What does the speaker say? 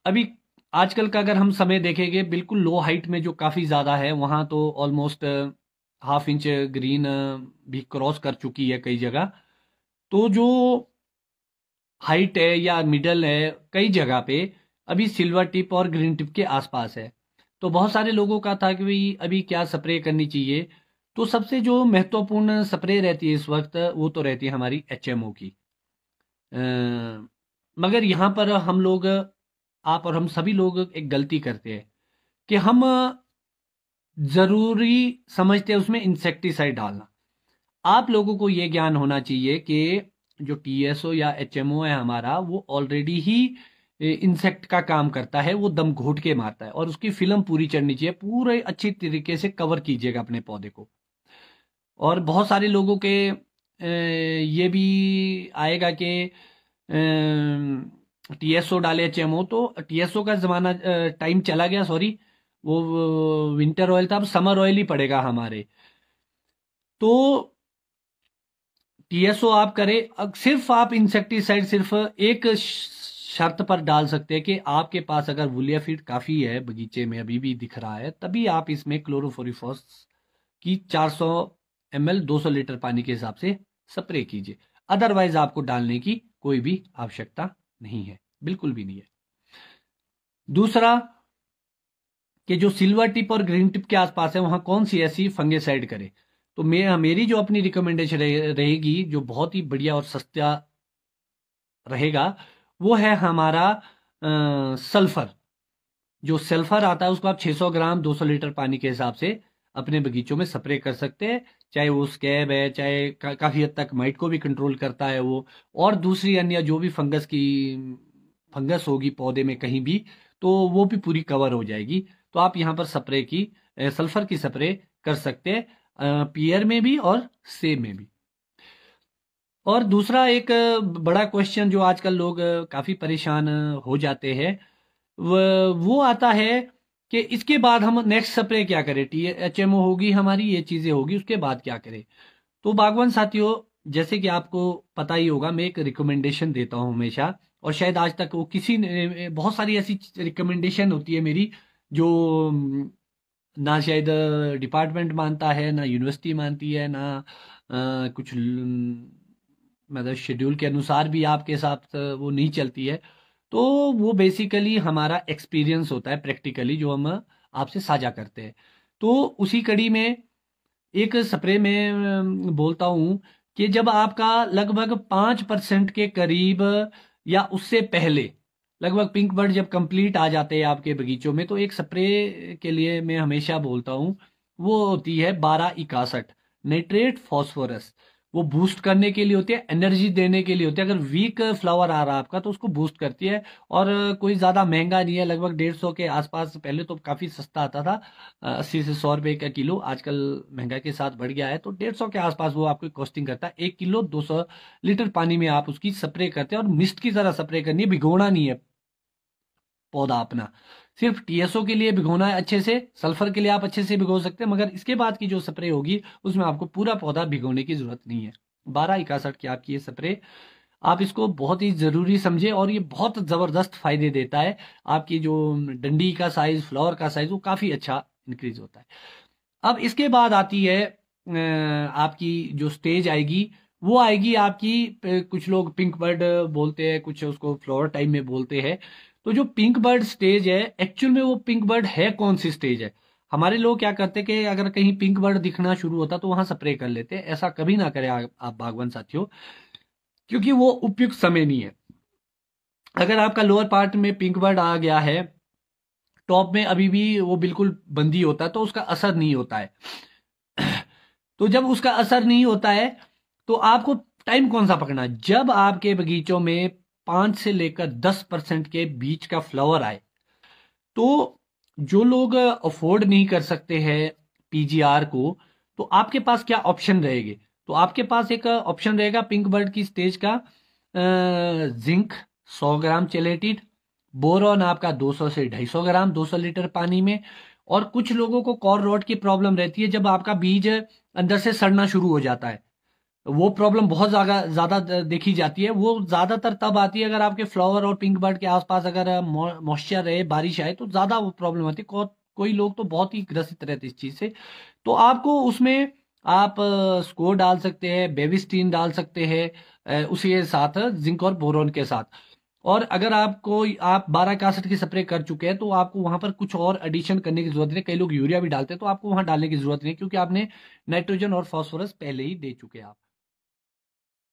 अभी आजकल का अगर हम समय देखेंगे, बिल्कुल लो हाइट में जो काफ़ी ज़्यादा है, वहाँ तो ऑलमोस्ट हाफ इंच ग्रीन भी क्रॉस कर चुकी है कई जगह। तो जो हाइट है या मिडल है, कई जगह पे अभी सिल्वर टिप और ग्रीन टिप के आसपास है। तो बहुत सारे लोगों का था कि भाई अभी क्या स्प्रे करनी चाहिए। तो सबसे जो महत्वपूर्ण स्प्रे रहती है इस वक्त, वो तो रहती है हमारी एचएमओ की। अ, मगर यहाँ पर हम लोग, आप और हम सभी लोग एक गलती करते हैं कि हम ज़रूरी समझते हैं उसमें इंसेक्टिसाइड डालना। आप लोगों को ये ज्ञान होना चाहिए कि जो टीएसओ या एचएमओ है हमारा, वो ऑलरेडी ही इंसेक्ट का काम करता है। वो दम घोट के मारता है और उसकी फिल्म पूरी चढ़नी चाहिए, पूरे अच्छी तरीके से कवर कीजिएगा अपने पौधे को। और बहुत सारे लोगों के ये भी आएगा कि टीएसओ डाले एचएमओ, तो टीएसओ का जमाना टाइम चला गया, सॉरी। वो विंटर ऑयल था, अब समर ऑयल ही पड़ेगा हमारे। तो टीएसओ आप करें, सिर्फ आप इंसेक्टिसाइड सिर्फ एक शर्त पर डाल सकते हैं कि आपके पास अगर वुलिया फीड काफ़ी है, बगीचे में अभी भी दिख रहा है, तभी आप इसमें क्लोरोफोरिफॉस की 400 ml 200 लीटर पानी के हिसाब से स्प्रे कीजिए। अदरवाइज आपको डालने की कोई भी आवश्यकता नहीं है, बिल्कुल भी नहीं है। दूसरा, कि जो सिल्वर टिप और ग्रीन टिप के आसपास है, वहां कौन सी ऐसी फंगेसाइड करे। तो मेरी जो अपनी रिकमेंडेशन रहेगी, जो बहुत ही बढ़िया और सस्ता रहेगा, वो है हमारा सल्फर। जो सल्फर आता है उसको आप 600 ग्राम 200 लीटर पानी के हिसाब से अपने बगीचों में स्प्रे कर सकते हैं। चाहे वो स्कैब है, चाहे काफी हद तक माइट को भी कंट्रोल करता है वो, और दूसरी अन्य जो भी फंगस होगी पौधे में कहीं भी, तो वो भी पूरी कवर हो जाएगी। तो आप यहाँ पर स्प्रे की सल्फर की स्प्रे कर सकते हैं, पियर में भी और सेब में भी। और दूसरा एक बड़ा क्वेश्चन जो आजकल लोग काफी परेशान हो जाते हैं, वो आता है कि इसके बाद हम नेक्स्ट स्प्रे क्या करें। टी एचएमओ होगी हमारी, ये चीजें होगी, उसके बाद क्या करें। तो बागवान साथियों, जैसे कि आपको पता ही होगा, मैं एक रिकमेंडेशन देता हूं हमेशा, और शायद आज तक वो किसी ने, बहुत सारी ऐसी रिकमेंडेशन होती है मेरी जो ना शायद डिपार्टमेंट मानता है, ना यूनिवर्सिटी मानती है, ना कुछ मतलब शेड्यूल के अनुसार भी आपके साथ वो नहीं चलती है। तो वो बेसिकली हमारा एक्सपीरियंस होता है, प्रैक्टिकली जो हम आपसे साझा करते हैं। तो उसी कड़ी में एक स्प्रे में बोलता हूं कि जब आपका लगभग 5% के करीब या उससे पहले, लगभग पिंक बर्ड जब कंप्लीट आ जाते हैं आपके बगीचों में, तो एक स्प्रे के लिए मैं हमेशा बोलता हूं, वो होती है 1261 नाइट्रेट फॉस्फोरस। वो बूस्ट करने के लिए होती है, एनर्जी देने के लिए होती है। अगर वीक फ्लावर आ रहा है आपका, तो उसको बूस्ट करती है। और कोई ज्यादा महंगा नहीं है, लगभग 150 के आसपास, पहले तो काफी सस्ता आता था, 80 से 100 रुपए का किलो। आजकल महंगाई के साथ बढ़ गया है, तो 150 के आसपास वो आपको कॉस्टिंग करता है। 1 किलो 200 लीटर पानी में आप उसकी स्प्रे करते हैं, और मिस्ट की तरह स्प्रे करनी है, भिगोना नहीं है पौधा अपना। सिर्फ टीएसओ के लिए भिगोना है अच्छे से, सल्फर के लिए आप अच्छे से भिगो सकते हैं, मगर इसके बाद की जो स्प्रे होगी उसमें आपको पूरा पौधा भिगोने की जरूरत नहीं है। 1261 की आपकी ये स्प्रे, आप इसको बहुत ही जरूरी समझे, और ये बहुत जबरदस्त फायदे देता है। आपकी जो डंडी का साइज, फ्लावर का साइज, वो काफी अच्छा इंक्रीज होता है। अब इसके बाद आती है आपकी जो स्टेज आएगी, वो आएगी आपकी, कुछ लोग पिंक बर्ड बोलते हैं, कुछ उसको फ्लावर टाइम में बोलते हैं। तो जो पिंक बर्ड स्टेज है, एक्चुअल में वो पिंक बर्ड है कौन सी स्टेज है। हमारे लोग क्या करते हैं कि अगर कहीं पिंक बर्ड दिखना शुरू होता तो वहां स्प्रे कर लेते हैं। ऐसा कभी ना करें आप बागवान साथियों, क्योंकि वो उपयुक्त समय नहीं है। अगर आपका लोअर पार्ट में पिंक बर्ड आ गया है, टॉप में अभी भी वो बिल्कुल बंदी होता है, तो उसका असर नहीं होता है। तो जब उसका असर नहीं होता है, तो आपको टाइम कौन सा पकड़ना है, जब आपके बगीचों में 5 से लेकर 10% के बीच का फ्लावर आए। तो जो लोग अफोर्ड नहीं कर सकते हैं पीजीआर को, तो आपके पास क्या ऑप्शन रहेंगे। तो आपके पास एक ऑप्शन रहेगा पिंक बर्ड की स्टेज का, जिंक 100 ग्राम चेलेटिड, बोरॉन आपका 200 से 250 ग्राम 200 लीटर पानी में। और कुछ लोगों को कॉर रॉट की प्रॉब्लम रहती है, जब आपका बीज अंदर से सड़ना शुरू हो जाता है, वो प्रॉब्लम बहुत ज्यादा ज्यादा देखी जाती है। वो ज्यादातर तब आती है अगर आपके फ्लावर और पिंक बर्ड के आसपास अगर मॉइस्चर रहे, बारिश आए, तो ज्यादा वो प्रॉब्लम आती है। कोई लोग तो बहुत ही ग्रसित रहते हैं इस चीज से। तो आपको उसमें आप स्कोर डाल सकते हैं, बेबिस्टीन डाल सकते हैं, उसी के साथ जिंक और बोरोन के साथ। और अगर आपको आप 12 61 की स्प्रे कर चुके हैं तो आपको वहां पर कुछ और एडिशन करने की जरूरत नहीं। कई लोग यूरिया भी डालते हैं, तो आपको वहां डालने की जरूरत नहीं, क्योंकि आपने नाइट्रोजन और फास्फोरस पहले ही दे चुके हैं आप।